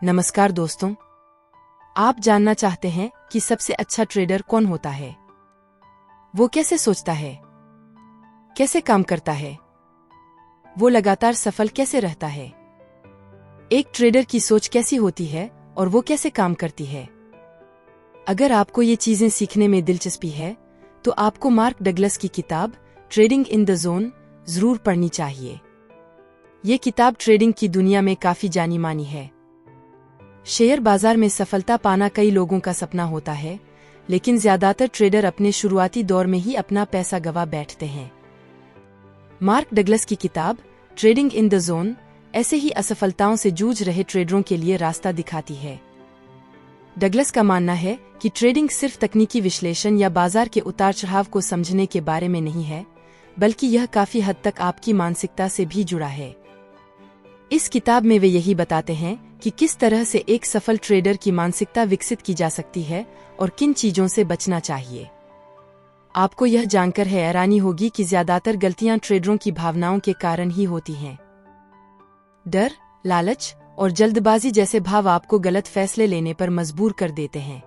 नमस्कार दोस्तों, आप जानना चाहते हैं कि सबसे अच्छा ट्रेडर कौन होता है? वो कैसे सोचता है, कैसे काम करता है, वो लगातार सफल कैसे रहता है? एक ट्रेडर की सोच कैसी होती है और वो कैसे काम करती है? अगर आपको ये चीजें सीखने में दिलचस्पी है तो आपको मार्क डगलस की किताब ट्रेडिंग इन द जोन जरूर पढ़नी चाहिए। ये किताब ट्रेडिंग की दुनिया में काफी जानी मानी है। शेयर बाजार में सफलता पाना कई लोगों का सपना होता है, लेकिन ज्यादातर ट्रेडर अपने शुरुआती दौर में ही अपना पैसा गवा बैठते हैं। मार्क डगलस की किताब ट्रेडिंग इन द जोन ऐसे ही असफलताओं से जूझ रहे ट्रेडरों के लिए रास्ता दिखाती है। डगलस का मानना है कि ट्रेडिंग सिर्फ तकनीकी विश्लेषण या बाजार के उतार चढ़ाव को समझने के बारे में नहीं है, बल्कि यह काफी हद तक आपकी मानसिकता से भी जुड़ा है। इस किताब में वे यही बताते हैं कि किस तरह से एक सफल ट्रेडर की मानसिकता विकसित की जा सकती है और किन चीजों से बचना चाहिए। आपको यह जानकर हैरानी होगी कि ज्यादातर गलतियां ट्रेडरों की भावनाओं के कारण ही होती हैं। डर, लालच और जल्दबाजी जैसे भाव आपको गलत फैसले लेने पर मजबूर कर देते हैं।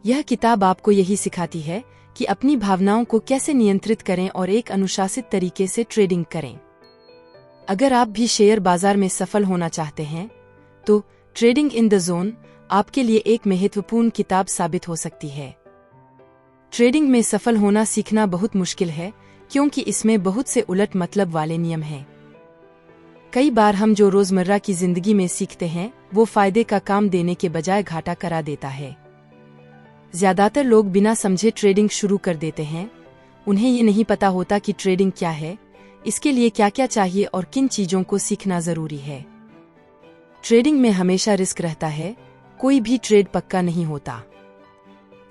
यह किताब आपको यही सिखाती है कि अपनी भावनाओं को कैसे नियंत्रित करें और एक अनुशासित तरीके से ट्रेडिंग करें। अगर आप भी शेयर बाजार में सफल होना चाहते हैं तो ट्रेडिंग इन द जोन आपके लिए एक महत्वपूर्ण किताब साबित हो सकती है। ट्रेडिंग में सफल होना सीखना बहुत मुश्किल है, क्योंकि इसमें बहुत से उलट मतलब वाले नियम हैं। कई बार हम जो रोजमर्रा की जिंदगी में सीखते हैं वो फायदे का काम देने के बजाय घाटा करा देता है। ज्यादातर लोग बिना समझे ट्रेडिंग शुरू कर देते हैं। उन्हें ये नहीं पता होता कि ट्रेडिंग क्या है, इसके लिए क्या क्या चाहिए और किन चीजों को सीखना जरूरी है। ट्रेडिंग में हमेशा रिस्क रहता है, कोई भी ट्रेड पक्का नहीं होता।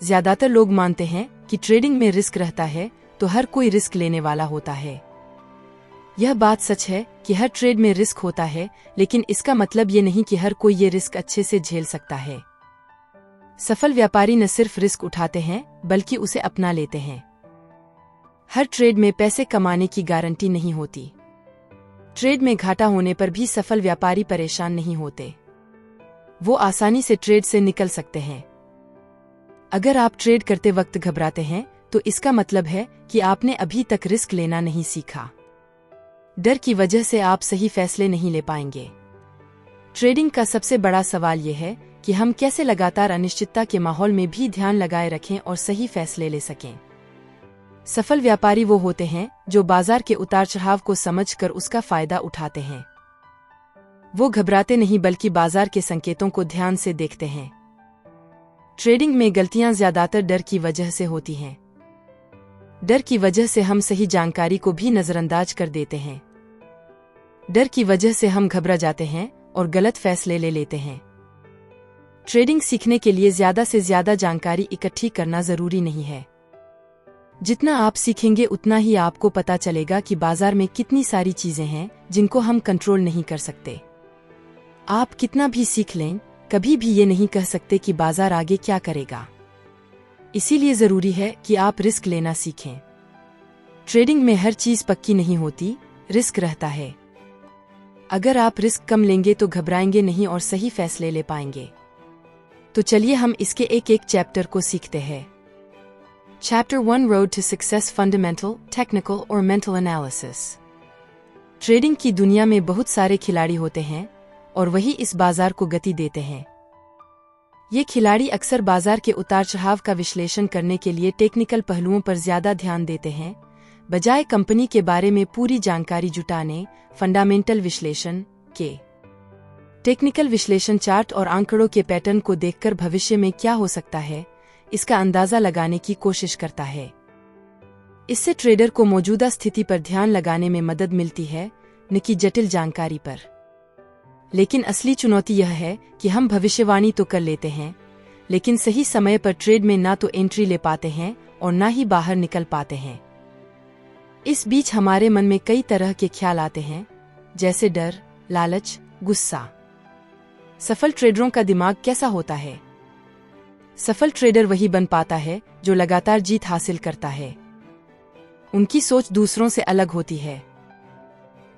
ज्यादातर लोग मानते हैं कि ट्रेडिंग में रिस्क रहता है तो हर कोई रिस्क लेने वाला होता है। यह बात सच है कि हर ट्रेड में रिस्क होता है, लेकिन इसका मतलब ये नहीं कि हर कोई ये रिस्क अच्छे से झेल सकता है। सफल व्यापारी न सिर्फ रिस्क उठाते हैं बल्कि उसे अपना लेते हैं। हर ट्रेड में पैसे कमाने की गारंटी नहीं होती। ट्रेड में घाटा होने पर भी सफल व्यापारी परेशान नहीं होते। वो आसानी से ट्रेड से निकल सकते हैं। अगर आप ट्रेड करते वक्त घबराते हैं तो इसका मतलब है कि आपने अभी तक रिस्क लेना नहीं सीखा। डर की वजह से आप सही फैसले नहीं ले पाएंगे। ट्रेडिंग का सबसे बड़ा सवाल यह है कि हम कैसे लगातार अनिश्चितता के माहौल में भी ध्यान लगाए रखें और सही फैसले ले सकें। सफल व्यापारी वो होते हैं जो बाजार के उतार चढ़ाव को समझकर उसका फायदा उठाते हैं। वो घबराते नहीं बल्कि बाजार के संकेतों को ध्यान से देखते हैं। ट्रेडिंग में गलतियां ज्यादातर डर की वजह से होती हैं। डर की वजह से हम सही जानकारी को भी नजरअंदाज कर देते हैं। डर की वजह से हम घबरा जाते हैं और गलत फैसले ले लेते हैं। ट्रेडिंग सीखने के लिए ज्यादा से ज्यादा जानकारी इकट्ठी करना जरूरी नहीं है। जितना आप सीखेंगे उतना ही आपको पता चलेगा कि बाजार में कितनी सारी चीजें हैं जिनको हम कंट्रोल नहीं कर सकते। आप कितना भी सीख लें, कभी भी ये नहीं कह सकते कि बाजार आगे क्या करेगा। इसीलिए जरूरी है कि आप रिस्क लेना सीखें। ट्रेडिंग में हर चीज पक्की नहीं होती, रिस्क रहता है। अगर आप रिस्क कम लेंगे तो घबराएंगे नहीं और सही फैसले ले पाएंगे। तो चलिए हम इसके एक एक चैप्टर को सीखते हैं। Chapter 1 Road to Success Fundamental, Technical or Mental Analysis। Trading की दुनिया में बहुत सारे खिलाड़ी होते हैं और वही इस बाजार को गति देते हैं। ये खिलाड़ी अक्सर बाजार के उतार चढ़ाव का विश्लेषण करने के लिए टेक्निकल पहलुओं पर ज्यादा ध्यान देते हैं, बजाय कंपनी के बारे में पूरी जानकारी जुटाने, फंडामेंटल विश्लेषण के। टेक्निकल विश्लेषण चार्ट और आंकड़ों के पैटर्न को देखकर भविष्य में क्या हो सकता है इसका अंदाजा लगाने की कोशिश करता है। इससे ट्रेडर को मौजूदा स्थिति पर ध्यान लगाने में मदद मिलती है, न कि जटिल जानकारी पर। लेकिन असली चुनौती यह है कि हम भविष्यवाणी तो कर लेते हैं, लेकिन सही समय पर ट्रेड में ना तो एंट्री ले पाते हैं और ना ही बाहर निकल पाते हैं। इस बीच हमारे मन में कई तरह के ख्याल आते हैं, जैसे डर, लालच, गुस्सा। सफल ट्रेडरों का दिमाग कैसा होता है? सफल ट्रेडर वही बन पाता है जो लगातार जीत हासिल करता है। उनकी सोच दूसरों से अलग होती है।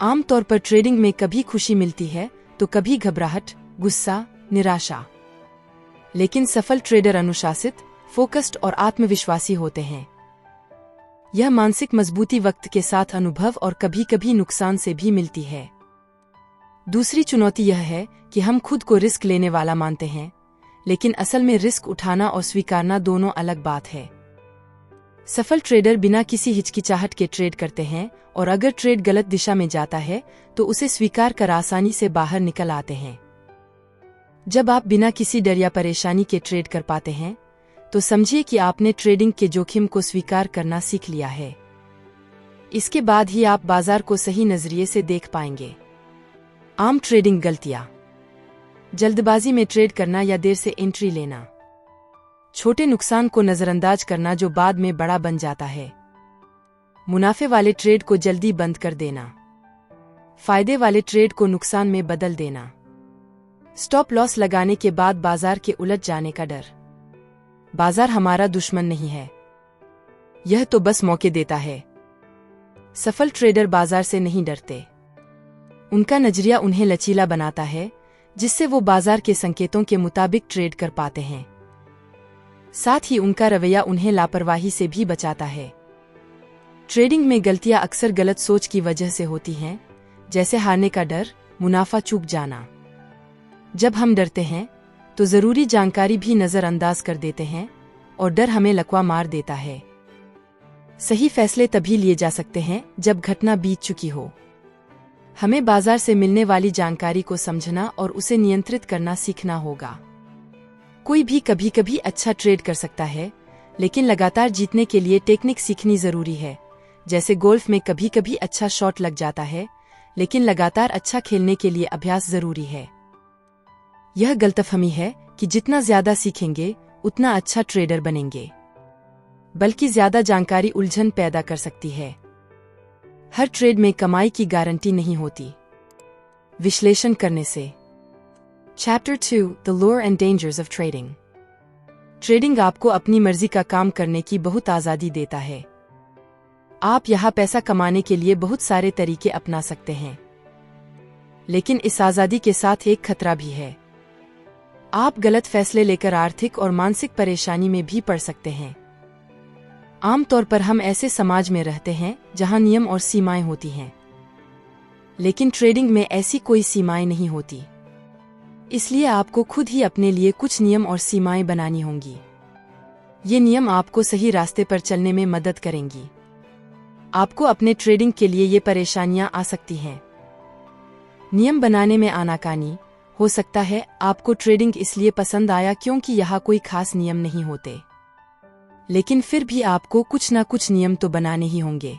आमतौर पर ट्रेडिंग में कभी खुशी मिलती है तो कभी घबराहट, गुस्सा, निराशा। लेकिन सफल ट्रेडर अनुशासित, फोकस्ड और आत्मविश्वासी होते हैं। यह मानसिक मजबूती वक्त के साथ अनुभव और कभी कभी नुकसान से भी मिलती है। दूसरी चुनौती यह है कि हम खुद को रिस्क लेने वाला मानते हैं, लेकिन असल में रिस्क उठाना और स्वीकारना दोनों अलग बात है। सफल ट्रेडर बिना किसी हिचकिचाहट के ट्रेड करते हैं और अगर ट्रेड गलत दिशा में जाता है तो उसे स्वीकार कर आसानी से बाहर निकल आते हैं। जब आप बिना किसी डर या परेशानी के ट्रेड कर पाते हैं तो समझिए कि आपने ट्रेडिंग के जोखिम को स्वीकार करना सीख लिया है। इसके बाद ही आप बाजार को सही नजरिए से देख पाएंगे। आम ट्रेडिंग गलतियां: जल्दबाजी में ट्रेड करना या देर से एंट्री लेना, छोटे नुकसान को नजरअंदाज करना जो बाद में बड़ा बन जाता है, मुनाफे वाले ट्रेड को जल्दी बंद कर देना, फायदे वाले ट्रेड को नुकसान में बदल देना, स्टॉप लॉस लगाने के बाद बाजार के उलट जाने का डर। बाजार हमारा दुश्मन नहीं है, यह तो बस मौके देता है। सफल ट्रेडर बाजार से नहीं डरते, उनका नजरिया उन्हें लचीला बनाता है जिससे वो बाजार के संकेतों के मुताबिक ट्रेड कर पाते हैं। साथ ही उनका रवैया उन्हें लापरवाही से भी बचाता है। ट्रेडिंग में गलतियां अक्सर गलत सोच की वजह से होती हैं, जैसे हारने का डर, मुनाफा चूक जाना। जब हम डरते हैं तो जरूरी जानकारी भी नजरअंदाज कर देते हैं और डर हमें लकवा मार देता है। सही फैसले तभी लिए जा सकते हैं जब घटना बीत चुकी हो। हमें बाजार से मिलने वाली जानकारी को समझना और उसे नियंत्रित करना सीखना होगा। कोई भी कभी कभी अच्छा ट्रेड कर सकता है, लेकिन लगातार जीतने के लिए टेक्निक सीखनी जरूरी है। जैसे गोल्फ में कभी कभी अच्छा शॉट लग जाता है, लेकिन लगातार अच्छा खेलने के लिए अभ्यास जरूरी है। यह गलतफहमी है कि जितना ज्यादा सीखेंगे उतना अच्छा ट्रेडर बनेंगे, बल्कि ज्यादा जानकारी उलझन पैदा कर सकती है। हर ट्रेड में कमाई की गारंटी नहीं होती। विश्लेषण करने से। Chapter 2 the lure and dangers of trading. Trading आपको अपनी मर्जी का काम करने की बहुत आजादी देता है। आप यहाँ पैसा कमाने के लिए बहुत सारे तरीके अपना सकते हैं, लेकिन इस आजादी के साथ एक खतरा भी है। आप गलत फैसले लेकर आर्थिक और मानसिक परेशानी में भी पड़ सकते हैं। आमतौर पर हम ऐसे समाज में रहते हैं जहां नियम और सीमाएं होती हैं, लेकिन ट्रेडिंग में ऐसी कोई सीमाएं नहीं होती। इसलिए आपको खुद ही अपने लिए कुछ नियम और सीमाएं बनानी होंगी। ये नियम आपको सही रास्ते पर चलने में मदद करेंगी। आपको अपने ट्रेडिंग के लिए ये परेशानियां आ सकती हैं। नियम बनाने में आनाकानी हो सकता है। आपको ट्रेडिंग इसलिए पसंद आया क्योंकि यहाँ कोई खास नियम नहीं होते, लेकिन फिर भी आपको कुछ ना कुछ नियम तो बनाने ही होंगे।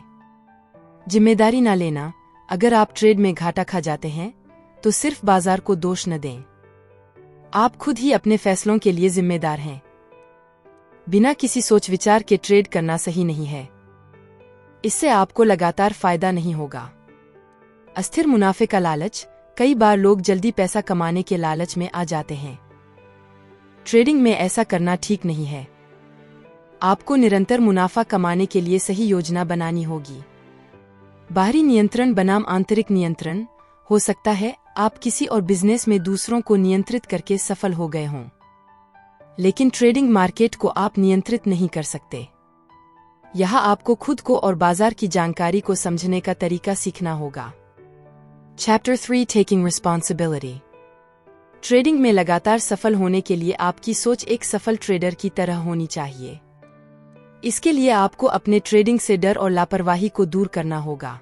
जिम्मेदारी ना लेना। अगर आप ट्रेड में घाटा खा जाते हैं तो सिर्फ बाजार को दोष न दें। आप खुद ही अपने फैसलों के लिए जिम्मेदार हैं। बिना किसी सोच विचार के ट्रेड करना सही नहीं है। इससे आपको लगातार फायदा नहीं होगा। अस्थिर मुनाफे का लालच। कई बार लोग जल्दी पैसा कमाने के लालच में आ जाते हैं। ट्रेडिंग में ऐसा करना ठीक नहीं है। आपको निरंतर मुनाफा कमाने के लिए सही योजना बनानी होगी। बाहरी नियंत्रण बनाम आंतरिक नियंत्रण। हो सकता है आप किसी और बिजनेस में दूसरों को नियंत्रित करके सफल हो गए हों, लेकिन ट्रेडिंग मार्केट को आप नियंत्रित नहीं कर सकते। यहाँ आपको खुद को और बाजार की जानकारी को समझने का तरीका सीखना होगा। Chapter 3 taking responsibility. ट्रेडिंग में लगातार सफल होने के लिए आपकी सोच एक सफल ट्रेडर की तरह होनी चाहिए। इसके लिए आपको अपने ट्रेडिंग से डर और लापरवाही को दूर करना होगा।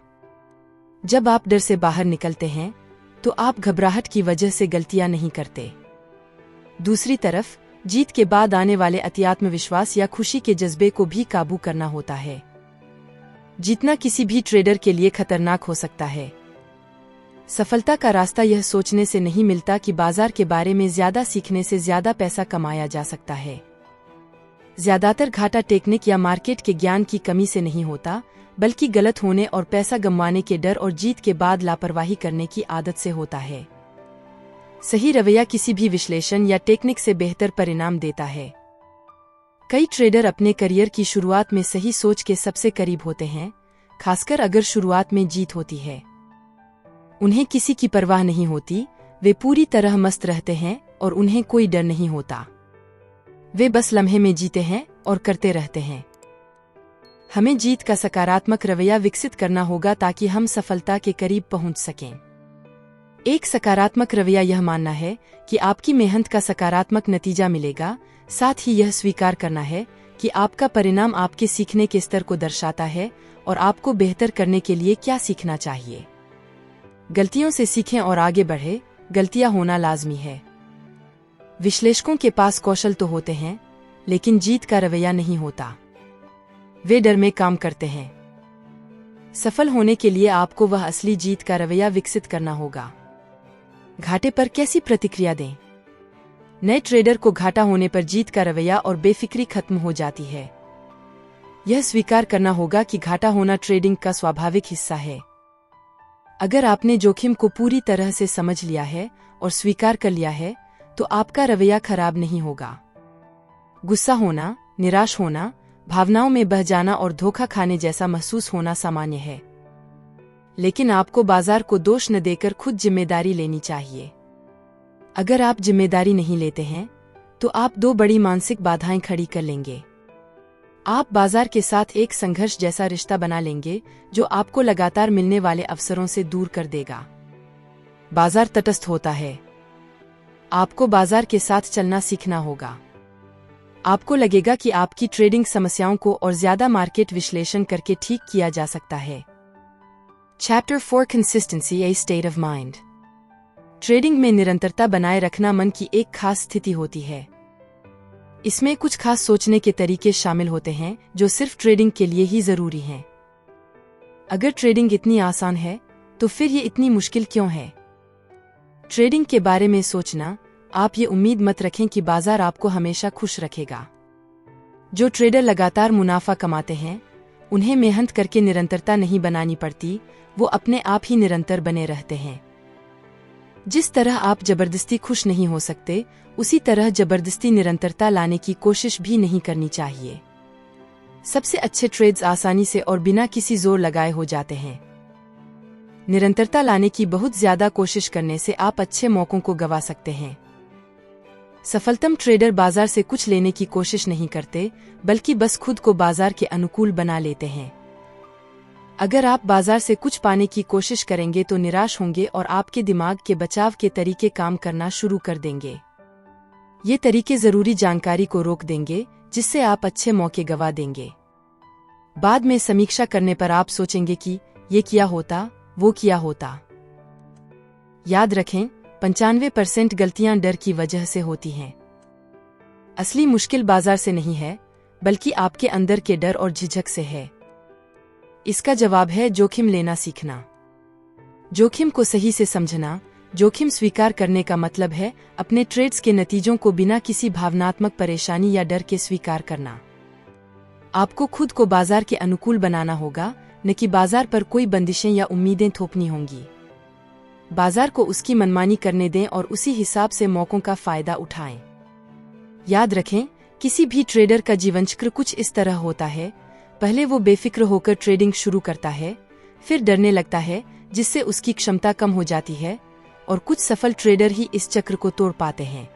जब आप डर से बाहर निकलते हैं तो आप घबराहट की वजह से गलतियां नहीं करते। दूसरी तरफ जीत के बाद आने वाले अति आत्मविश्वास या खुशी के जज्बे को भी काबू करना होता है। जीतना किसी भी ट्रेडर के लिए खतरनाक हो सकता है। सफलता का रास्ता यह सोचने से नहीं मिलता कि बाजार के बारे में ज्यादा सीखने से ज्यादा पैसा कमाया जा सकता है। ज्यादातर घाटा टेक्निक या मार्केट के ज्ञान की कमी से नहीं होता, बल्कि गलत होने और पैसा गंवाने के डर और जीत के बाद लापरवाही करने की आदत से होता है। सही रवैया किसी भी विश्लेषण या टेक्निक से बेहतर परिणाम देता है। कई ट्रेडर अपने करियर की शुरुआत में सही सोच के सबसे करीब होते हैं, खासकर अगर शुरुआत में जीत होती है। उन्हें किसी की परवाह नहीं होती, वे पूरी तरह मस्त रहते हैं और उन्हें कोई डर नहीं होता। वे बस लम्हे में जीते हैं और करते रहते हैं। हमें जीत का सकारात्मक रवैया विकसित करना होगा ताकि हम सफलता के करीब पहुंच सकें। एक सकारात्मक रवैया यह मानना है कि आपकी मेहनत का सकारात्मक नतीजा मिलेगा, साथ ही यह स्वीकार करना है कि आपका परिणाम आपके सीखने के स्तर को दर्शाता है और आपको बेहतर करने के लिए क्या सीखना चाहिए। गलतियों से सीखें और आगे बढ़े, गलतियां होना लाजमी है। विश्लेषकों के पास कौशल तो होते हैं, लेकिन जीत का रवैया नहीं होता। वे डर में काम करते हैं। सफल होने के लिए आपको वह असली जीत का रवैया विकसित करना होगा। घाटे पर कैसी प्रतिक्रिया दें? नए ट्रेडर को घाटा होने पर जीत का रवैया और बेफिक्री खत्म हो जाती है। यह स्वीकार करना होगा कि घाटा होना ट्रेडिंग का स्वाभाविक हिस्सा है। अगर आपने जोखिम को पूरी तरह से समझ लिया है और स्वीकार कर लिया है, तो आपका रवैया खराब नहीं होगा। गुस्सा होना, निराश होना, भावनाओं में बह जाना और धोखा खाने जैसा महसूस होना सामान्य है, लेकिन आपको बाजार को दोष न देकर खुद जिम्मेदारी लेनी चाहिए। अगर आप जिम्मेदारी नहीं लेते हैं, तो आप दो बड़ी मानसिक बाधाएं खड़ी कर लेंगे। आप बाजार के साथ एक संघर्ष जैसा रिश्ता बना लेंगे, जो आपको लगातार मिलने वाले अवसरों से दूर कर देगा। बाजार तटस्थ होता है। आपको बाजार के साथ चलना सीखना होगा। आपको लगेगा कि आपकी ट्रेडिंग समस्याओं को और ज्यादा मार्केट विश्लेषण करके ठीक किया जा सकता है। Chapter 4 consistency A state of mind. Trading में निरंतरता बनाए रखना मन की एक खास स्थिति होती है। इसमें कुछ खास सोचने के तरीके शामिल होते हैं जो सिर्फ ट्रेडिंग के लिए ही जरूरी हैं। अगर ट्रेडिंग इतनी आसान है, तो फिर ये इतनी मुश्किल क्यों है? ट्रेडिंग के बारे में सोचना, आप ये उम्मीद मत रखें कि बाजार आपको हमेशा खुश रखेगा। जो ट्रेडर लगातार मुनाफा कमाते हैं, उन्हें मेहनत करके निरंतरता नहीं बनानी पड़ती, वो अपने आप ही निरंतर बने रहते हैं। जिस तरह आप जबरदस्ती खुश नहीं हो सकते, उसी तरह जबरदस्ती निरंतरता लाने की कोशिश भी नहीं करनी चाहिए। सबसे अच्छे ट्रेड्स आसानी से और बिना किसी जोर लगाए हो जाते हैं। निरंतरता लाने की बहुत ज्यादा कोशिश करने से आप अच्छे मौकों को गंवा सकते हैं। सफलतम ट्रेडर बाजार से कुछ लेने की कोशिश नहीं करते, बल्कि बस खुद को बाजार के अनुकूल बना लेते हैं। अगर आप बाजार से कुछ पाने की कोशिश करेंगे तो निराश होंगे और आपके दिमाग के बचाव के तरीके काम करना शुरू कर देंगे। ये तरीके जरूरी जानकारी को रोक देंगे, जिससे आप अच्छे मौके गंवा देंगे। बाद में समीक्षा करने पर आप सोचेंगे कि ये किया होता, वो किया होता। याद रखें, 95% गलतियां डर की वजह से होती हैं। असली मुश्किल बाजार से नहीं है, बल्कि आपके अंदर के डर और झिझक से है। इसका जवाब है जोखिम लेना सीखना। जोखिम को सही से समझना। जोखिम स्वीकार करने का मतलब है अपने ट्रेड्स के नतीजों को बिना किसी भावनात्मक परेशानी या डर के स्वीकार करना। आपको खुद को बाजार के अनुकूल बनाना होगा, न कि बाजार पर कोई बंदिशें या उम्मीदें थोपनी होंगी। बाजार को उसकी मनमानी करने दें और उसी हिसाब से मौकों का फायदा उठाएं। याद रखें, किसी भी ट्रेडर का जीवनचक्र कुछ इस तरह होता है। पहले वो बेफिक्र होकर ट्रेडिंग शुरू करता है, फिर डरने लगता है, जिससे उसकी क्षमता कम हो जाती है, और कुछ सफल ट्रेडर ही इस चक्र को तोड़ पाते हैं।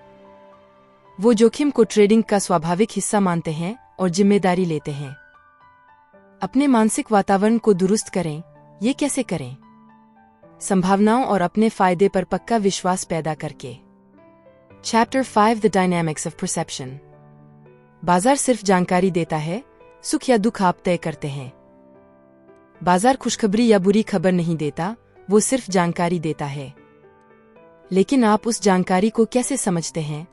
वो जोखिम को ट्रेडिंग का स्वाभाविक हिस्सा मानते हैं और जिम्मेदारी लेते हैं। अपने मानसिक वातावरण को दुरुस्त करें। ये कैसे करें? संभावनाओं और अपने फायदे पर पक्का विश्वास पैदा करके। Chapter 5 the dynamics of perception. बाजार सिर्फ जानकारी देता है, सुख या दुख आप तय करते हैं। बाजार खुशखबरी या बुरी खबर नहीं देता, वो सिर्फ जानकारी देता है। लेकिन आप उस जानकारी को कैसे समझते हैं,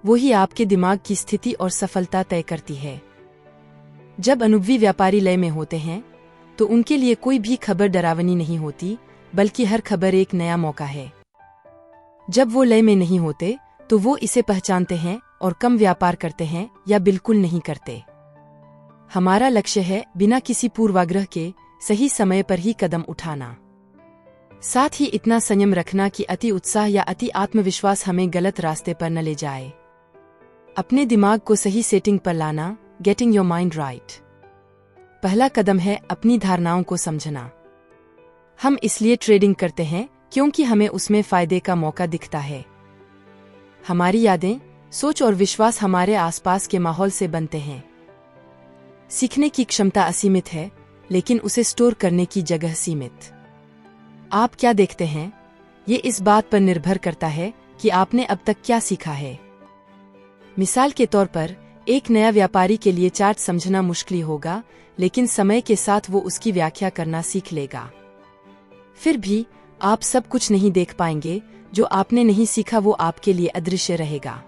वो ही आपके दिमाग की स्थिति और सफलता तय करती है। जब अनुभवी व्यापारी लय में होते हैं, तो उनके लिए कोई भी खबर डरावनी नहीं होती, बल्कि हर खबर एक नया मौका है। जब वो लय में नहीं होते, तो वो इसे पहचानते हैं और कम व्यापार करते हैं या बिल्कुल नहीं करते। हमारा लक्ष्य है बिना किसी पूर्वाग्रह के सही समय पर ही कदम उठाना। साथ ही इतना संयम रखना कि अति उत्साह या अति आत्मविश्वास हमें गलत रास्ते पर न ले जाए। अपने दिमाग को सही सेटिंग पर लाना, गेटिंग योर माइंड राइट। पहला कदम है अपनी धारणाओं को समझना। हम इसलिए ट्रेडिंग करते हैं क्योंकि हमें उसमें फायदे का मौका दिखता है। हमारी यादें, सोच और विश्वास हमारे आसपास के माहौल से बनते हैं। सीखने की क्षमता असीमित है, लेकिन उसे स्टोर करने की जगह सीमित। आप क्या देखते हैं, ये इस बात पर निर्भर करता है कि आपने अब तक क्या सीखा है। मिसाल के तौर पर, एक नया व्यापारी के लिए चार्ट समझना मुश्किल होगा, लेकिन समय के साथ वो उसकी व्याख्या करना सीख लेगा। फिर भी आप सब कुछ नहीं देख पाएंगे, जो आपने नहीं सीखा वो आपके लिए अदृश्य रहेगा।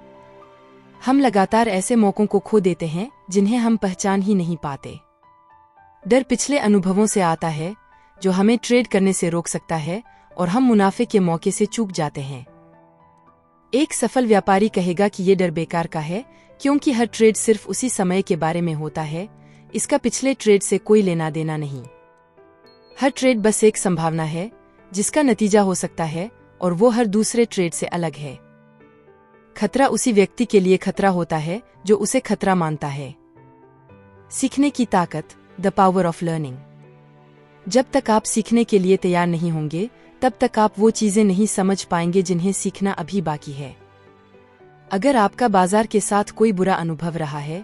हम लगातार ऐसे मौकों को खो देते हैं जिन्हें हम पहचान ही नहीं पाते। डर पिछले अनुभवों से आता है, जो हमें ट्रेड करने से रोक सकता है, और हम मुनाफे के मौके से चूक जाते हैं। एक सफल व्यापारी कहेगा कि ये डर बेकार का है, क्योंकि हर ट्रेड सिर्फ उसी समय के बारे में होता है, इसका पिछले ट्रेड से कोई लेना देना नहीं। हर ट्रेड बस एक संभावना है जिसका नतीजा हो सकता है, और वो हर दूसरे ट्रेड से अलग है। खतरा उसी व्यक्ति के लिए खतरा होता है जो उसे खतरा मानता है। सीखने की ताकत, द पावर ऑफ लर्निंग। जब तक आप सीखने के लिए तैयार नहीं होंगे, तब तक आप वो चीजें नहीं समझ पाएंगे जिन्हें सीखना अभी बाकी है। अगर आपका बाजार के साथ कोई बुरा अनुभव रहा है,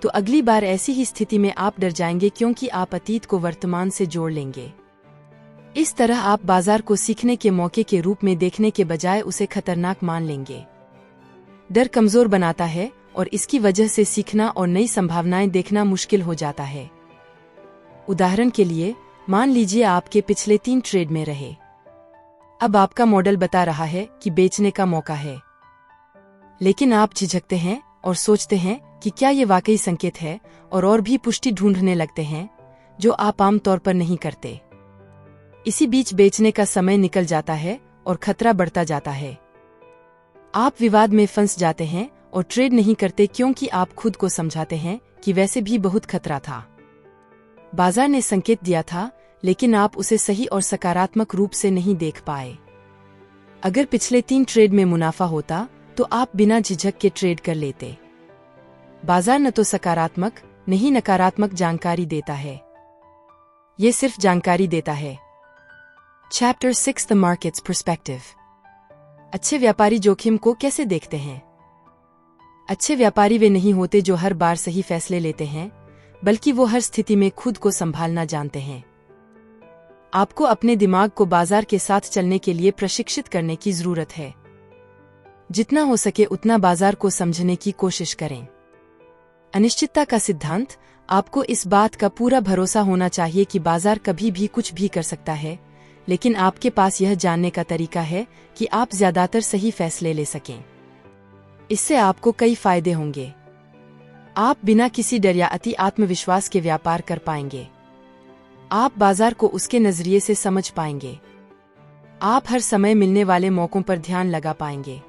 तो अगली बार ऐसी ही स्थिति में आप डर जाएंगे, क्योंकि आप अतीत को वर्तमान से जोड़ लेंगे। इस तरह आप बाजार को सीखने के मौके के रूप में देखने के बजाय उसे खतरनाक मान लेंगे। डर कमजोर बनाता है, और इसकी वजह से सीखना और नई संभावनाएं देखना मुश्किल हो जाता है। उदाहरण के लिए, मान लीजिए आपके पिछले 3 ट्रेड में रहे। अब आपका मॉडल बता रहा है कि बेचने का मौका है, लेकिन आप झिझकते हैं और सोचते हैं कि क्या ये वाकई संकेत है, और भी पुष्टि ढूंढने लगते हैं, जो आप आमतौर पर नहीं करते। इसी बीच बेचने का समय निकल जाता है और खतरा बढ़ता जाता है। आप विवाद में फंस जाते हैं और ट्रेड नहीं करते, क्योंकि आप खुद को समझाते हैं कि वैसे भी बहुत खतरा था। बाजार ने संकेत दिया था, लेकिन आप उसे सही और सकारात्मक रूप से नहीं देख पाए। अगर पिछले 3 ट्रेड में मुनाफा होता, तो आप बिना झिझक के ट्रेड कर लेते। बाजार न तो सकारात्मक, न ही नकारात्मक जानकारी देता है, ये सिर्फ जानकारी देता है। Chapter 6, the markets perspective. अच्छे व्यापारी जोखिम को कैसे देखते हैं? अच्छे व्यापारी वे नहीं होते जो हर बार सही फैसले लेते हैं, बल्कि वो हर स्थिति में खुद को संभालना जानते हैं। आपको अपने दिमाग को बाजार के साथ चलने के लिए प्रशिक्षित करने की जरूरत है। जितना हो सके उतना बाजार को समझने की कोशिश करें। अनिश्चितता का सिद्धांत, आपको इस बात का पूरा भरोसा होना चाहिए कि बाजार कभी भी कुछ भी कर सकता है, लेकिन आपके पास यह जानने का तरीका है कि आप ज्यादातर सही फैसले ले सकें। इससे आपको कई फायदे होंगे। आप बिना किसी डर या अति आत्मविश्वास के व्यापार कर पाएंगे। आप बाजार को उसके नजरिए से समझ पाएंगे। आप हर समय मिलने वाले मौकों पर ध्यान लगा पाएंगे।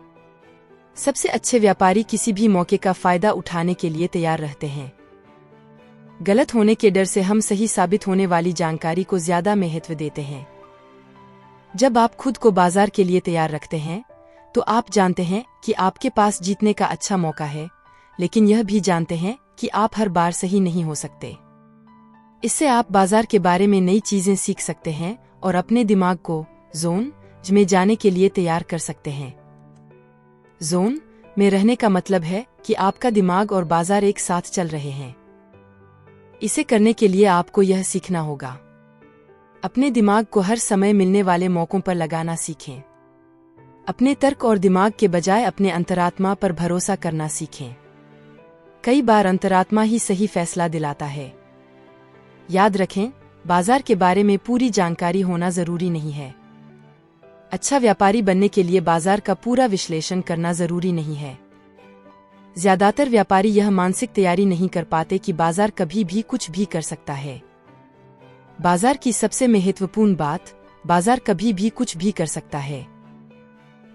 सबसे अच्छे व्यापारी किसी भी मौके का फायदा उठाने के लिए तैयार रहते हैं। गलत होने के डर से हम सही साबित होने वाली जानकारी को ज्यादा महत्व देते हैं। जब आप खुद को बाजार के लिए तैयार रखते हैं, तो आप जानते हैं कि आपके पास जीतने का अच्छा मौका है, लेकिन यह भी जानते हैं कि आप हर बार सही नहीं हो सकते। इससे आप बाजार के बारे में नई चीजें सीख सकते हैं और अपने दिमाग को जोन में जाने के लिए तैयार कर सकते हैं। जोन में रहने का मतलब है कि आपका दिमाग और बाजार एक साथ चल रहे हैं। इसे करने के लिए आपको यह सीखना होगा। अपने दिमाग को हर समय मिलने वाले मौकों पर लगाना सीखें। अपने तर्क और दिमाग के बजाय अपने अंतरात्मा पर भरोसा करना सीखें। कई बार अंतरात्मा ही सही फैसला दिलाता है। याद रखें, बाजार के बारे में पूरी जानकारी होना जरूरी नहीं है। अच्छा व्यापारी बनने के लिए बाजार का पूरा विश्लेषण करना जरूरी नहीं है। ज्यादातर व्यापारी यह मानसिक तैयारी नहीं कर पाते कि बाजार कभी भी कुछ भी कर सकता है। बाजार की सबसे महत्वपूर्ण बात, बाजार कभी भी कुछ भी कर सकता है।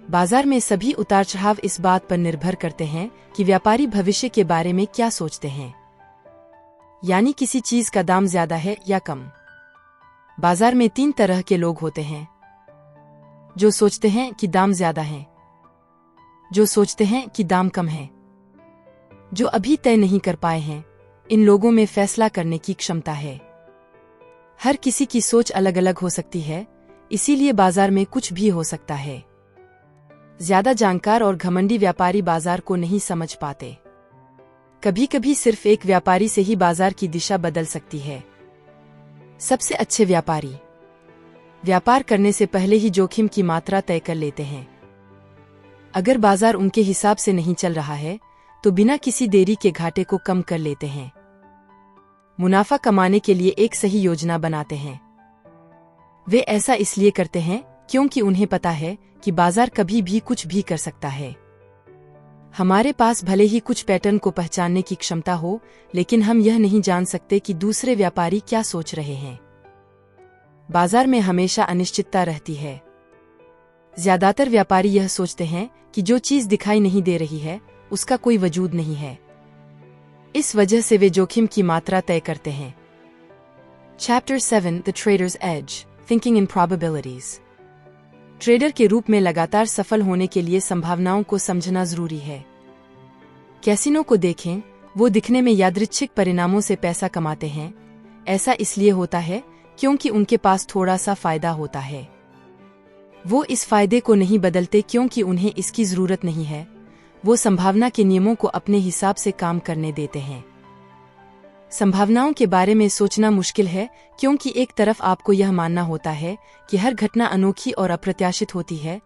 बाजार में सभी उतार चढ़ाव इस बात पर निर्भर करते हैं कि व्यापारी भविष्य के बारे में क्या सोचते हैं, यानी किसी चीज का दाम ज्यादा है या कम। बाजार में 3 तरह के लोग होते हैं। जो सोचते हैं कि दाम ज्यादा है, जो सोचते हैं कि दाम कम है, जो अभी तय नहीं कर पाए हैं। इन लोगों में फैसला करने की क्षमता है। हर किसी की सोच अलग अलग हो सकती है, इसीलिए बाजार में कुछ भी हो सकता है। ज्यादा जानकार और घमंडी व्यापारी बाजार को नहीं समझ पाते। कभी कभी सिर्फ एक व्यापारी से ही बाजार की दिशा बदल सकती है। सबसे अच्छे व्यापारी व्यापार करने से पहले ही जोखिम की मात्रा तय कर लेते हैं। अगर बाजार उनके हिसाब से नहीं चल रहा है तो बिना किसी देरी के घाटे को कम कर लेते हैं। मुनाफा कमाने के लिए एक सही योजना बनाते हैं। वे ऐसा इसलिए करते हैं क्योंकि उन्हें पता है कि बाजार कभी भी कुछ भी कर सकता है। हमारे पास भले ही कुछ पैटर्न को पहचानने की क्षमता हो, लेकिन हम यह नहीं जान सकते कि दूसरे व्यापारी क्या सोच रहे हैं। बाजार में हमेशा अनिश्चितता रहती है। ज्यादातर व्यापारी यह सोचते हैं कि जो चीज दिखाई नहीं दे रही है उसका कोई वजूद नहीं है। इस वजह से वे जोखिम की मात्रा तय करते हैं। Chapter 7 The Trader's Edge Thinking in Probabilities। Trader के रूप में लगातार सफल होने के लिए संभावनाओं को समझना जरूरी है। कैसीनो को देखें, वो दिखने में यादृच्छिक परिणामों से पैसा कमाते हैं। ऐसा इसलिए होता है क्योंकि उनके पास थोड़ा सा फायदा होता है। वो इस फायदे को नहीं बदलते क्योंकि उन्हें इसकी जरूरत नहीं है। वो संभावना के नियमों को अपने हिसाब से काम करने देते हैं। संभावनाओं के बारे में सोचना मुश्किल है क्योंकि एक तरफ आपको यह मानना होता है कि हर घटना अनोखी और अप्रत्याशित होती है,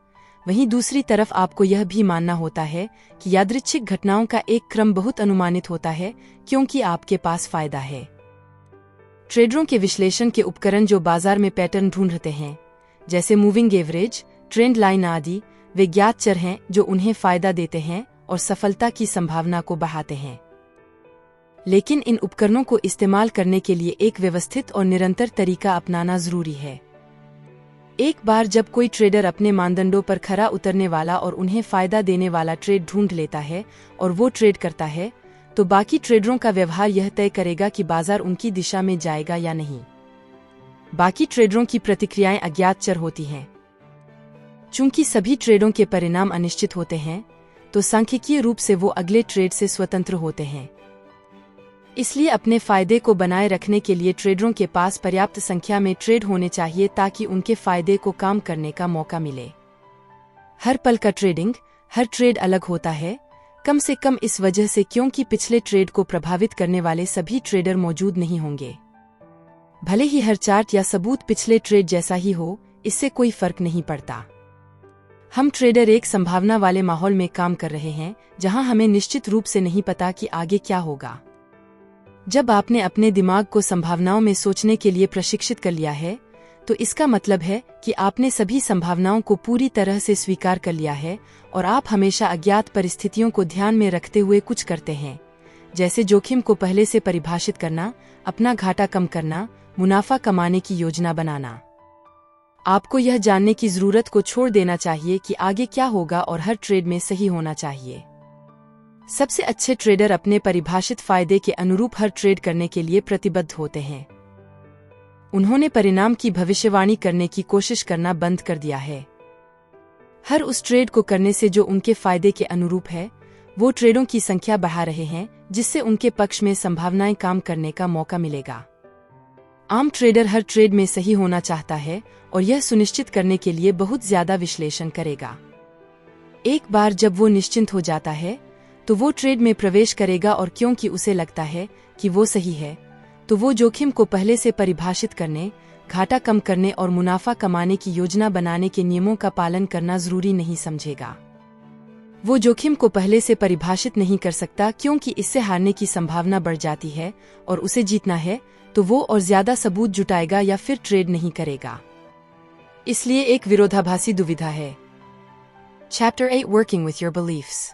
वहीं दूसरी तरफ आपको यह भी मानना होता है कि यादृच्छिक घटनाओं का एक क्रम बहुत अनुमानित होता है क्योंकि आपके पास फायदा है। ट्रेडरों के विश्लेषण के उपकरण जो बाजार में पैटर्न ढूंढते हैं, जैसे मूविंग एवरेज, ट्रेंड लाइन आदि, वे ज्ञात चर हैं जो उन्हें फायदा देते हैं और सफलता की संभावना को बढ़ाते हैं। लेकिन इन उपकरणों को इस्तेमाल करने के लिए एक व्यवस्थित और निरंतर तरीका अपनाना जरूरी है। एक बार जब कोई ट्रेडर अपने मानदंडों पर खरा उतरने वाला और उन्हें फायदा देने वाला ट्रेड ढूंढ लेता है और वो ट्रेड करता है, तो बाकी ट्रेडरों का व्यवहार यह तय करेगा कि बाजार उनकी दिशा में जाएगा या नहीं। बाकी ट्रेडरों की प्रतिक्रियाएं अज्ञात चर होती हैं। चूंकि सभी ट्रेडों के परिणाम अनिश्चित होते हैं, तो सांख्यिकीय रूप से वो अगले ट्रेड से स्वतंत्र होते हैं। इसलिए अपने फायदे को बनाए रखने के लिए ट्रेडरों के पास पर्याप्त संख्या में ट्रेड होने चाहिए ताकि उनके फायदे को काम करने का मौका मिले। हर पल का ट्रेडिंग, हर ट्रेड अलग होता है, कम से कम इस वजह से क्योंकि पिछले ट्रेड को प्रभावित करने वाले सभी ट्रेडर मौजूद नहीं होंगे। भले ही हर चार्ट या सबूत पिछले ट्रेड जैसा ही हो, इससे कोई फर्क नहीं पड़ता। हम ट्रेडर एक संभावना वाले माहौल में काम कर रहे हैं जहां हमें निश्चित रूप से नहीं पता कि आगे क्या होगा। जब आपने अपने दिमाग को संभावनाओं में सोचने के लिए प्रशिक्षित कर लिया है, तो इसका मतलब है कि आपने सभी संभावनाओं को पूरी तरह से स्वीकार कर लिया है और आप हमेशा अज्ञात परिस्थितियों को ध्यान में रखते हुए कुछ करते हैं, जैसे जोखिम को पहले से परिभाषित करना, अपना घाटा कम करना, मुनाफा कमाने की योजना बनाना। आपको यह जानने की जरूरत को छोड़ देना चाहिए कि आगे क्या होगा और हर ट्रेड में सही होना चाहिए। सबसे अच्छे ट्रेडर अपने परिभाषित फायदे के अनुरूप हर ट्रेड करने के लिए प्रतिबद्ध होते हैं। उन्होंने परिणाम की भविष्यवाणी करने की कोशिश करना बंद कर दिया है। हर उस ट्रेड को करने से जो उनके फायदे के अनुरूप है, वो ट्रेडों की संख्या बढ़ा रहे हैं जिससे उनके पक्ष में संभावनाएं काम करने का मौका मिलेगा। आम ट्रेडर हर ट्रेड में सही होना चाहता है और यह सुनिश्चित करने के लिए बहुत ज्यादा विश्लेषण करेगा। एक बार जब वो निश्चिंत हो जाता है, तो वो ट्रेड में प्रवेश करेगा और क्योंकि उसे लगता है कि वो सही है, तो वो जोखिम को पहले से परिभाषित करने, घाटा कम करने और मुनाफा कमाने की योजना बनाने के नियमों का पालन करना जरूरी नहीं समझेगा। वो जोखिम को पहले से परिभाषित नहीं कर सकता क्योंकि इससे हारने की संभावना बढ़ जाती है और उसे जीतना है तो वो और ज्यादा सबूत जुटाएगा या फिर ट्रेड नहीं करेगा। इसलिए एक विरोधाभासी दुविधा है। Chapter 8 Working with your beliefs।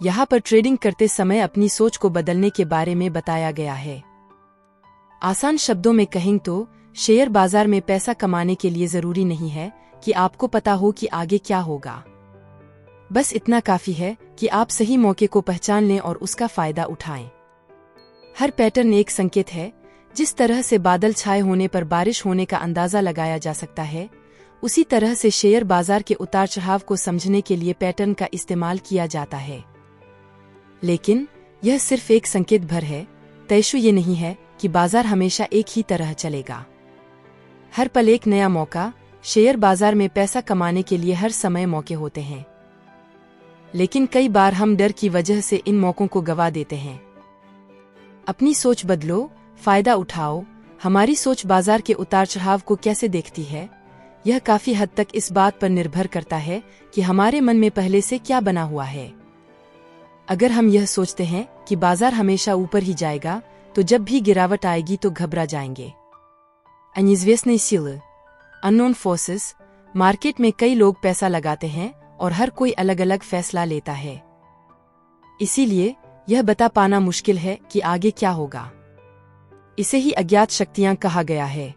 यहाँ पर ट्रेडिंग करते समय अपनी सोच को बदलने के बारे में बताया गया है। आसान शब्दों में कहें तो शेयर बाजार में पैसा कमाने के लिए जरूरी नहीं है कि आपको पता हो कि आगे क्या होगा। बस इतना काफी है कि आप सही मौके को पहचान लें और उसका फायदा उठाएं। हर पैटर्न एक संकेत है। जिस तरह से बादल छाए होने पर बारिश होने का अंदाजा लगाया जा सकता है, उसी तरह से शेयर बाजार के उतार चढ़ाव को समझने के लिए पैटर्न का इस्तेमाल किया जाता है। लेकिन यह सिर्फ एक संकेत भर है, तयशु ये नहीं है कि बाजार हमेशा एक ही तरह चलेगा। हर पल एक नया मौका, शेयर बाजार में पैसा कमाने के लिए हर समय मौके होते हैं, लेकिन कई बार हम डर की वजह से इन मौकों को गवा देते हैं। अपनी सोच बदलो, फायदा उठाओ। हमारी सोच बाजार के उतार चढ़ाव को कैसे देखती है, यह काफी हद तक इस बात पर निर्भर करता है कि हमारे मन में पहले से क्या बना हुआ है। अगर हम यह सोचते हैं कि बाजार हमेशा ऊपर ही जाएगा, तो जब भी गिरावट आएगी तो घबरा जाएंगे। Неизвестные силы, अननोन फोर्सेस। मार्केट में कई लोग पैसा लगाते हैं और हर कोई अलग अलग फैसला लेता है, इसीलिए यह बता पाना मुश्किल है कि आगे क्या होगा। इसे ही अज्ञात शक्तियां कहा गया है।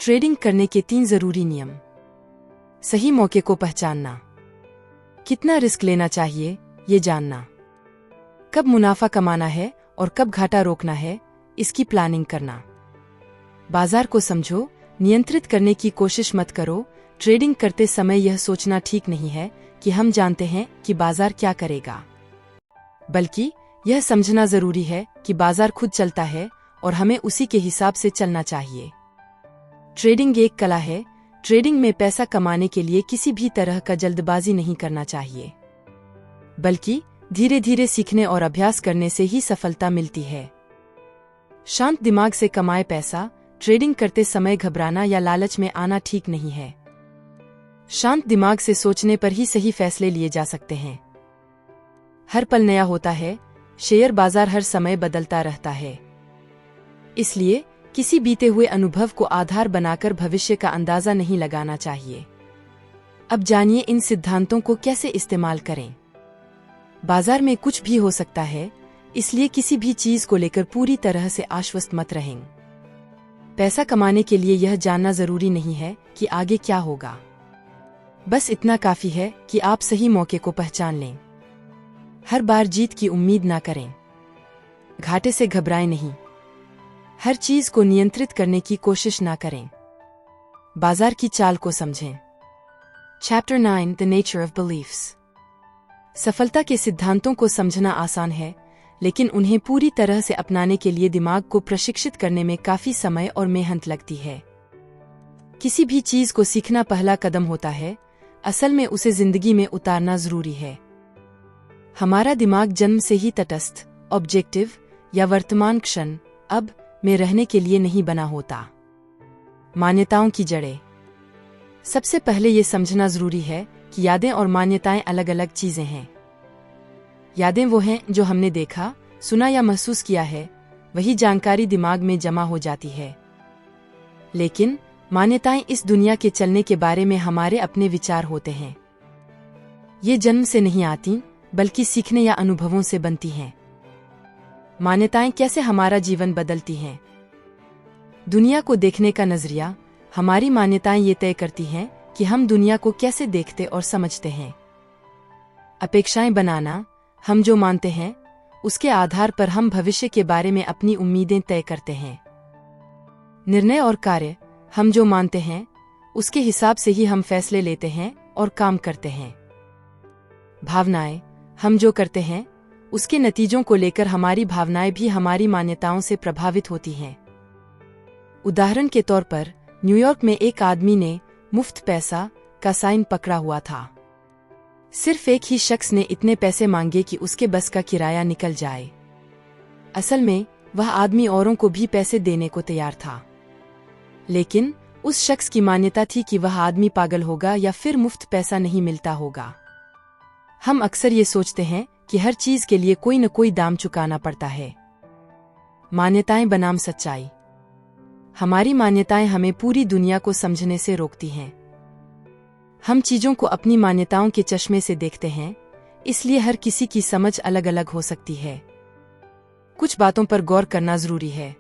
ट्रेडिंग करने के 3 जरूरी नियम। सही मौके को पहचानना, कितना रिस्क लेना चाहिए ये जानना, कब मुनाफा कमाना है और कब घाटा रोकना है इसकी प्लानिंग करना। बाजार को समझो, नियंत्रित करने की कोशिश मत करो। ट्रेडिंग करते समय यह सोचना ठीक नहीं है कि हम जानते हैं कि बाजार क्या करेगा, बल्कि यह समझना जरूरी है कि बाजार खुद चलता है और हमें उसी के हिसाब से चलना चाहिए। ट्रेडिंग एक कला है। ट्रेडिंग में पैसा कमाने के लिए किसी भी तरह का जल्दबाजी नहीं करना चाहिए, बल्कि धीरे धीरे सीखने और अभ्यास करने से ही सफलता मिलती है। शांत दिमाग से कमाए पैसा। ट्रेडिंग करते समय घबराना या लालच में आना ठीक नहीं है। शांत दिमाग से सोचने पर ही सही फैसले लिए जा सकते हैं। हर पल नया होता है। शेयर बाजार हर समय बदलता रहता है, इसलिए किसी बीते हुए अनुभव को आधार बनाकर भविष्य का अंदाजा नहीं लगाना चाहिए। अब जानिए इन सिद्धांतों को कैसे इस्तेमाल करें। बाजार में कुछ भी हो सकता है, इसलिए किसी भी चीज को लेकर पूरी तरह से आश्वस्त मत रहें। पैसा कमाने के लिए यह जानना जरूरी नहीं है कि आगे क्या होगा, बस इतना काफी है कि आप सही मौके को पहचान लें। हर बार जीत की उम्मीद ना करें, घाटे से घबराएं नहीं, हर चीज को नियंत्रित करने की कोशिश ना करें। बाजार की चाल को समझें। Chapter 9 the nature of beliefs. सफलता के सिद्धांतों को समझना आसान है, लेकिन उन्हें पूरी तरह से अपनाने के लिए दिमाग को प्रशिक्षित करने में काफी समय और मेहनत लगती है। किसी भी चीज को सीखना पहला कदम होता है, असल में उसे जिंदगी में उतारना जरूरी है। हमारा दिमाग जन्म से ही तटस्थ, ऑब्जेक्टिव या वर्तमान क्षण अब में रहने के लिए नहीं बना होता। मान्यताओं की जड़ें। सबसे पहले ये समझना जरूरी है कि यादें और मान्यताएं अलग अलग चीजें हैं। यादें वो हैं जो हमने देखा, सुना या महसूस किया है, वही जानकारी दिमाग में जमा हो जाती है। लेकिन मान्यताएं इस दुनिया के चलने के बारे में हमारे अपने विचार होते हैं। ये जन्म से नहीं आती, बल्कि सीखने या अनुभवों से बनती हैं। मान्यताएं कैसे हमारा जीवन बदलती हैं। दुनिया को देखने का नजरिया। हमारी मान्यताएं ये तय करती हैं कि हम दुनिया को कैसे देखते और समझते हैं। अपेक्षाएं बनाना। हम जो मानते हैं उसके आधार पर हम भविष्य के बारे में अपनी उम्मीदें तय करते हैं। निर्णय और कार्य। हम जो मानते हैं उसके हिसाब से ही हम फैसले लेते हैं और काम करते हैं। भावनाएं। हम जो करते हैं उसके नतीजों को लेकर हमारी भावनाएं भी हमारी मान्यताओं से प्रभावित होती हैं। उदाहरण के तौर पर न्यूयॉर्क में एक आदमी ने मुफ्त पैसा का साइन पकड़ा हुआ था। सिर्फ एक ही शख्स ने इतने पैसे मांगे कि उसके बस का किराया निकल जाए। असल में वह आदमी औरों को भी पैसे देने को तैयार था, लेकिन उस शख्स की मान्यता थी कि वह आदमी पागल होगा या फिर मुफ्त पैसा नहीं मिलता होगा। हम अक्सर ये सोचते हैं कि हर चीज के लिए कोई न कोई दाम चुकाना पड़ता है। मान्यताएं बनाम सच्चाई। हमारी मान्यताएं हमें पूरी दुनिया को समझने से रोकती हैं। हम चीजों को अपनी मान्यताओं के चश्मे से देखते हैं, इसलिए हर किसी की समझ अलग अलग हो सकती है। कुछ बातों पर गौर करना जरूरी है।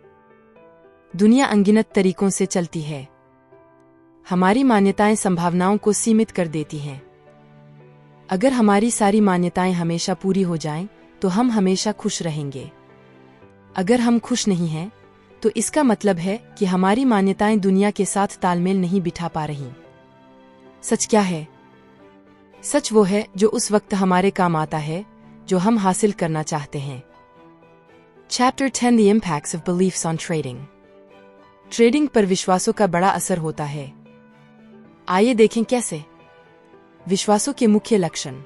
दुनिया अनगिनत तरीकों से चलती है। हमारी मान्यताएं संभावनाओं को सीमित कर देती हैं। अगर हमारी सारी मान्यताएं हमेशा पूरी हो जाएं, तो हम हमेशा खुश रहेंगे। अगर हम खुश नहीं हैं, तो इसका मतलब है कि हमारी मान्यताएं दुनिया के साथ तालमेल नहीं बिठा पा रहीं। सच क्या है? सच वो है जो उस वक्त हमारे काम आता है जो हम हासिल करना चाहते हैं। Chapter 10 The Impacts of Beliefs on Trading। Trading पर विश्वासों का बड़ा असर होता है। आइए देखें कैसे। विश्वासों के मुख्य लक्षण।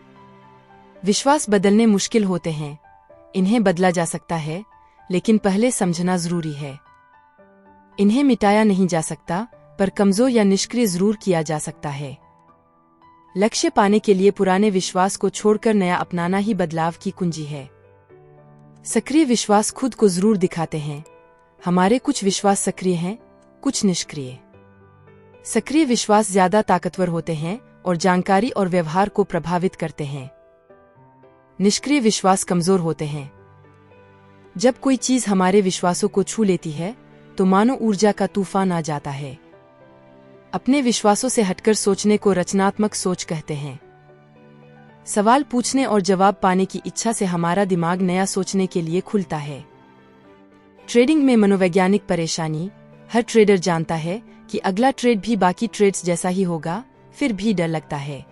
विश्वास बदलने मुश्किल होते हैं, इन्हें बदला जा सकता है, लेकिन पहले समझना जरूरी है। इन्हें मिटाया नहीं जा सकता, पर कमजोर या निष्क्रिय जरूर किया जा सकता है। लक्ष्य पाने के लिए पुराने विश्वास को छोड़कर नया अपनाना ही बदलाव की कुंजी है। सक्रिय विश्वास खुद को जरूर दिखाते हैं। हमारे कुछ विश्वास सक्रिय हैं, कुछ निष्क्रिय। सक्रिय विश्वास ज्यादा ताकतवर होते हैं और जानकारी और व्यवहार को प्रभावित करते हैं। निष्क्रिय विश्वास कमजोर होते हैं। जब कोई चीज हमारे विश्वासों को छू लेती है तो मानो ऊर्जा का तूफान आ जाता है। अपने विश्वासों से हटकर सोचने को रचनात्मक सोच कहते हैं। सवाल पूछने और जवाब पाने की इच्छा से हमारा दिमाग नया सोचने के लिए खुलता है। ट्रेडिंग में मनोवैज्ञानिक परेशानी। हर ट्रेडर जानता है कि अगला ट्रेड भी बाकी ट्रेड्स जैसा ही होगा, फिर भी डर लगता है।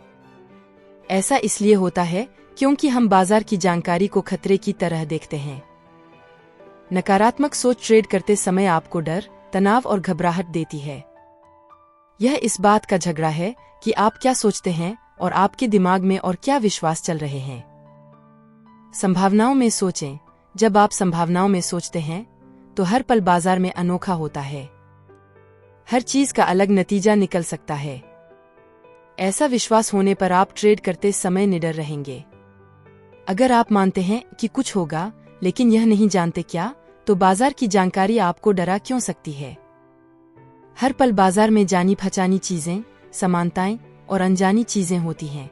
ऐसा इसलिए होता है क्योंकि हम बाजार की जानकारी को खतरे की तरह देखते हैं। नकारात्मक सोच ट्रेड करते समय आपको डर, तनाव और घबराहट देती है। यह इस बात का झगड़ा है कि आप क्या सोचते हैं और आपके दिमाग में और क्या विश्वास चल रहे हैं। संभावनाओं में सोचें। जब आप संभावनाओं में सोचते हैं तो हर पल बाजार में अनोखा होता है। हर चीज का अलग नतीजा निकल सकता है। ऐसा विश्वास होने पर आप ट्रेड करते समय निडर रहेंगे। अगर आप मानते हैं कि कुछ होगा लेकिन यह नहीं जानते क्या, तो बाजार की जानकारी आपको डरा क्यों सकती है। हर पल बाजार में जानी पहचानी चीजें, समानताएं और अनजानी चीजें होती हैं।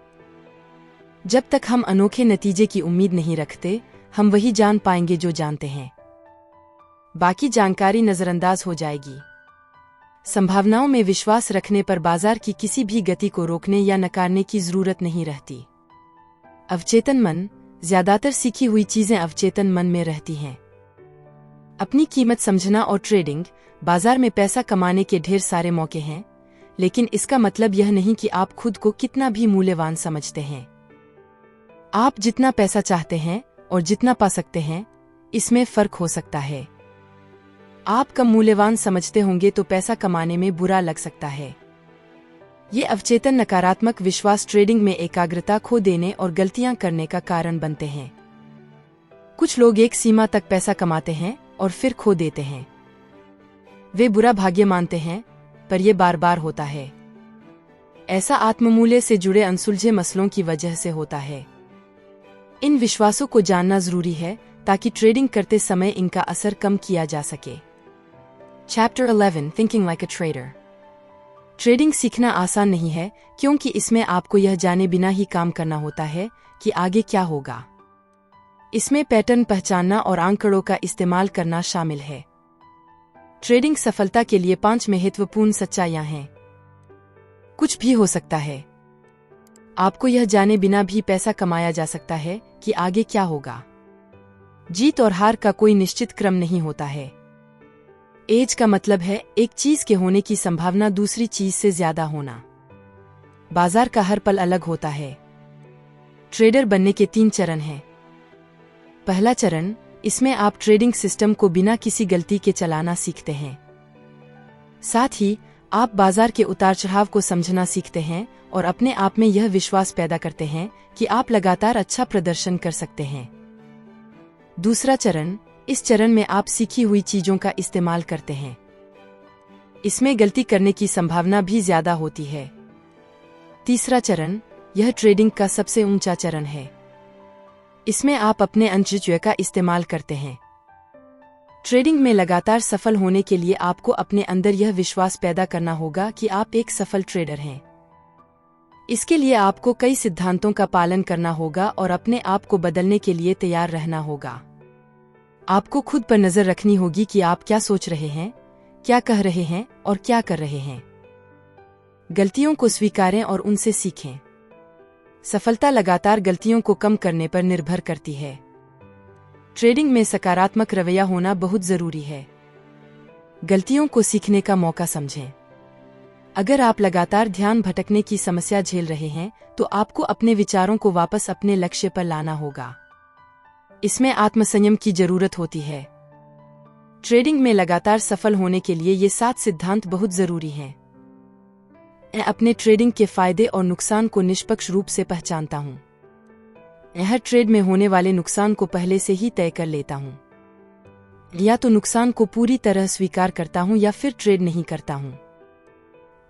जब तक हम अनोखे नतीजे की उम्मीद नहीं रखते, हम वही जान पाएंगे जो जानते हैं। बाकी जानकारी नजरअंदाज हो जाएगी। संभावनाओं में विश्वास रखने पर बाजार की किसी भी गति को रोकने या नकारने की जरूरत नहीं रहती। अवचेतन मन। ज्यादातर सीखी हुई चीजें अवचेतन मन में रहती हैं। अपनी कीमत समझना और ट्रेडिंग। बाजार में पैसा कमाने के ढेर सारे मौके हैं, लेकिन इसका मतलब यह नहीं कि आप खुद को कितना भी मूल्यवान समझते हैं। आप जितना पैसा चाहते हैं और जितना पा सकते हैं, इसमें फर्क हो सकता है। आप कम मूल्यवान समझते होंगे तो पैसा कमाने में बुरा लग सकता है। ये अवचेतन नकारात्मक विश्वास ट्रेडिंग में एकाग्रता खो देने और गलतियां करने का कारण बनते हैं। कुछ लोग एक सीमा तक पैसा कमाते हैं और फिर खो देते हैं। वे बुरा भाग्य मानते हैं, पर यह बार बार होता है। ऐसा आत्ममूल्य से जुड़े अनसुलझे मसलों की वजह से होता है। इन विश्वासों को जानना जरूरी है ताकि ट्रेडिंग करते समय इनका असर कम किया जा सके। Chapter 11 thinking like a trader. Trading सीखना आसान नहीं है क्योंकि इसमें आपको यह जाने बिना ही काम करना होता है कि आगे क्या होगा। इसमें पैटर्न पहचानना और आंकड़ों का इस्तेमाल करना शामिल है। ट्रेडिंग सफलता के लिए 5 महत्वपूर्ण सच्चाइयां हैं। कुछ भी हो सकता है। आपको यह जाने बिना भी पैसा कमाया जा सकता है कि आगे क्या होगा। जीत और हार का कोई निश्चित क्रम नहीं होता है। एज का मतलब है एक चीज के होने की संभावना दूसरी चीज से ज्यादा होना। बाजार का हर पल अलग होता है। ट्रेडर बनने के 3 चरण हैं। पहला चरण, इसमें आप ट्रेडिंग सिस्टम को बिना किसी गलती के चलाना सीखते हैं। साथ ही आप बाजार के उतार चढ़ाव को समझना सीखते हैं और अपने आप में यह विश्वास पैदा करते हैं कि आप लगातार अच्छा प्रदर्शन कर सकते हैं। दूसरा चरण, इस चरण में आप सीखी हुई चीजों का इस्तेमाल करते हैं। इसमें गलती करने की संभावना भी ज्यादा होती है। तीसरा चरण, यह ट्रेडिंग का सबसे ऊंचा चरण है। इसमें आप अपने अंतर्ज्ञ का इस्तेमाल करते हैं। ट्रेडिंग में लगातार सफल होने के लिए आपको अपने अंदर यह विश्वास पैदा करना होगा कि आप एक सफल ट्रेडर हैं। इसके लिए आपको कई सिद्धांतों का पालन करना होगा और अपने आप को बदलने के लिए तैयार रहना होगा। आपको खुद पर नजर रखनी होगी कि आप क्या सोच रहे हैं, क्या कह रहे हैं और क्या कर रहे हैं। गलतियों को स्वीकारें और उनसे सीखें। सफलता लगातार गलतियों को कम करने पर निर्भर करती है। ट्रेडिंग में सकारात्मक रवैया होना बहुत जरूरी है। गलतियों को सीखने का मौका समझें। अगर आप लगातार ध्यान भटकने की समस्या झेल रहे हैं तो आपको अपने विचारों को वापस अपने लक्ष्य पर लाना होगा। इसमें आत्मसंयम की जरूरत होती है। ट्रेडिंग में लगातार सफल होने के लिए ये 7 सिद्धांत बहुत जरूरी हैं। मैं अपने ट्रेडिंग के फायदे और नुकसान को निष्पक्ष रूप से पहचानता हूँ। मैं हर ट्रेड में होने वाले नुकसान को पहले से ही तय कर लेता हूँ। या तो नुकसान को पूरी तरह स्वीकार करता हूँ या फिर ट्रेड नहीं करता हूँ।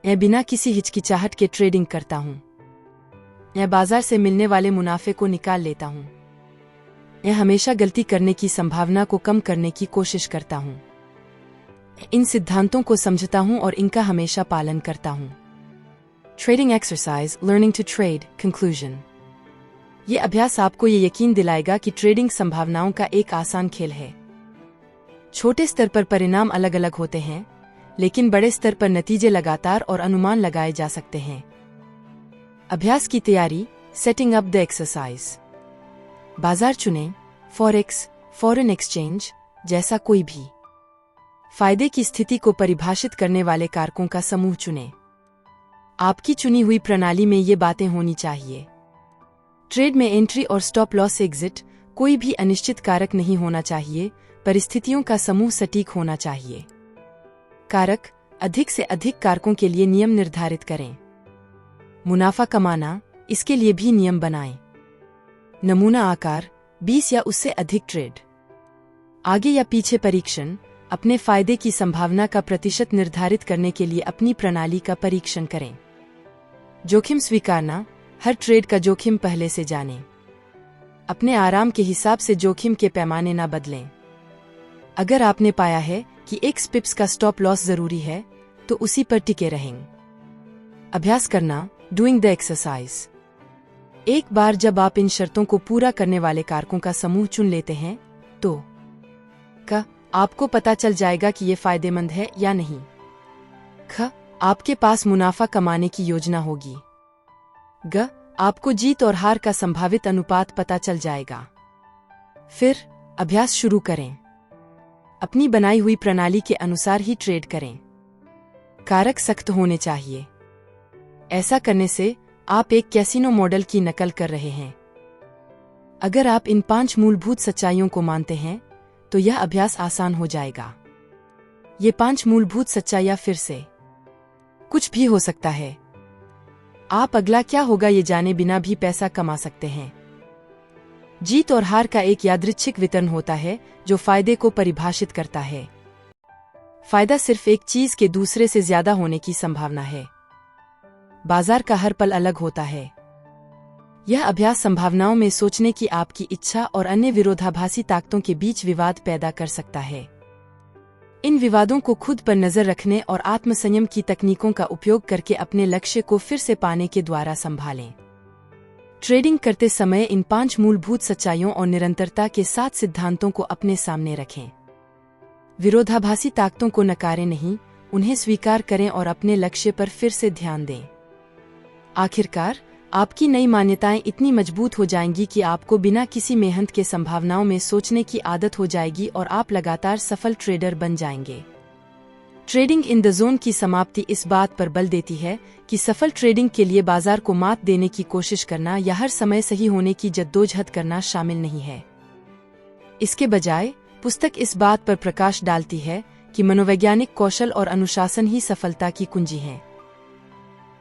मैं बिना किसी हिचकिचाहट के ट्रेडिंग करता हूँ। मैं बाजार से मिलने वाले मुनाफे को निकाल लेता हूँ। मैं हमेशा गलती करने की संभावना को कम करने की कोशिश करता हूँ। इन सिद्धांतों को समझता हूँ और इनका हमेशा पालन करता हूँ। Trading exercise learning to trade conclusion. ये अभ्यास आपको ये यकीन दिलाएगा कि ट्रेडिंग संभावनाओं का एक आसान खेल है। छोटे स्तर पर परिणाम अलग अलग होते हैं, लेकिन बड़े स्तर पर नतीजे लगातार और अनुमान लगाए जा सकते हैं। अभ्यास की तैयारी, सेटिंग अप द एक्सरसाइज। बाजार चुनें, फॉरेक्स, फॉरेन एक्सचेंज जैसा कोई भी। फायदे की स्थिति को परिभाषित करने वाले कारकों का समूह चुनें। आपकी चुनी हुई प्रणाली में ये बातें होनी चाहिए। ट्रेड में एंट्री और स्टॉप लॉस एग्जिट, कोई भी अनिश्चित कारक नहीं होना चाहिए। परिस्थितियों का समूह सटीक होना चाहिए। कारक, अधिक से अधिक कारकों के लिए नियम निर्धारित करें। मुनाफा कमाना, इसके लिए भी नियम बनाएं। नमूना आकार, 20 या उससे अधिक ट्रेड। आगे या पीछे परीक्षण, अपने फायदे की संभावना का प्रतिशत निर्धारित करने के लिए अपनी प्रणाली का परीक्षण करें। जोखिम स्वीकारना, हर ट्रेड का जोखिम पहले से जानें। अपने आराम के हिसाब से जोखिम के पैमाने न बदलें। अगर आपने पाया है कि एक पिप्स का स्टॉप लॉस जरूरी है, तो उसी पर टिके रहें। अभ्यास करना, डूइंग द एक्सरसाइज। एक बार जब आप इन शर्तों को पूरा करने वाले कारकों का समूह चुन लेते हैं, तो आपको पता चल जाएगा कि ये फायदेमंद है या नहीं। आपके पास मुनाफा कमाने की योजना होगी। आपको जीत और हार का संभावित अनुपात पता चल जाएगा। फिर अभ्यास शुरू करें। अपनी बनाई हुई प्रणाली के अनुसार ही ट्रेड करें। कारक सख्त होने चाहिए। ऐसा करने से आप एक कैसीनो मॉडल की नकल कर रहे हैं। अगर आप इन 5 मूलभूत सच्चाइयों को मानते हैं, तो यह अभ्यास आसान हो जाएगा। ये 5 मूलभूत सच्चाइयां फिर से कुछ भी हो सकता है। आप अगला क्या होगा ये जाने बिना भी पैसा कमा सकते हैं। जीत और हार का एक यादृच्छिक वितरण होता है जो फायदे को परिभाषित करता है। फायदा सिर्फ एक चीज के दूसरे से ज्यादा होने की संभावना है। बाजार का हर पल अलग होता है। यह अभ्यास संभावनाओं में सोचने की आपकी इच्छा और अन्य विरोधाभासी ताकतों के बीच विवाद पैदा कर सकता है। इन विवादों को खुद पर नजर रखने और आत्मसंयम की तकनीकों का उपयोग करके अपने लक्ष्य को फिर से पाने के द्वारा संभालें। ट्रेडिंग करते समय इन 5 मूलभूत सच्चाइयों और निरंतरता के 7 सिद्धांतों को अपने सामने रखें। विरोधाभासी ताकतों को नकारें नहीं, उन्हें स्वीकार करें और अपने लक्ष्य पर फिर से ध्यान दें। आखिरकार, आपकी नई मान्यताएं इतनी मजबूत हो जाएंगी कि आपको बिना किसी मेहनत के संभावनाओं में सोचने की आदत हो जाएगी और आप लगातार सफल ट्रेडर बन जाएंगे। ट्रेडिंग इन द जोन की समाप्ति इस बात पर बल देती है कि सफल ट्रेडिंग के लिए बाजार को मात देने की कोशिश करना या हर समय सही होने की जद्दोजहद करना शामिल नहीं है। इसके बजाय पुस्तक इस बात पर प्रकाश डालती है कि मनोवैज्ञानिक कौशल और अनुशासन ही सफलता की कुंजी हैं।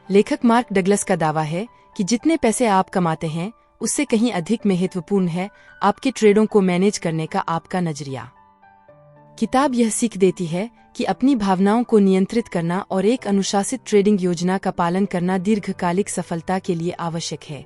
लेखक मार्क डगलस का दावा है कि जितने पैसे आप कमाते हैं, उससे कहीं अधिक महत्वपूर्ण है आपके ट्रेडों को मैनेज करने का आपका नजरिया। किताब यह सीख देती है कि अपनी भावनाओं को नियंत्रित करना और एक अनुशासित ट्रेडिंग योजना का पालन करना दीर्घकालिक सफलता के लिए आवश्यक है।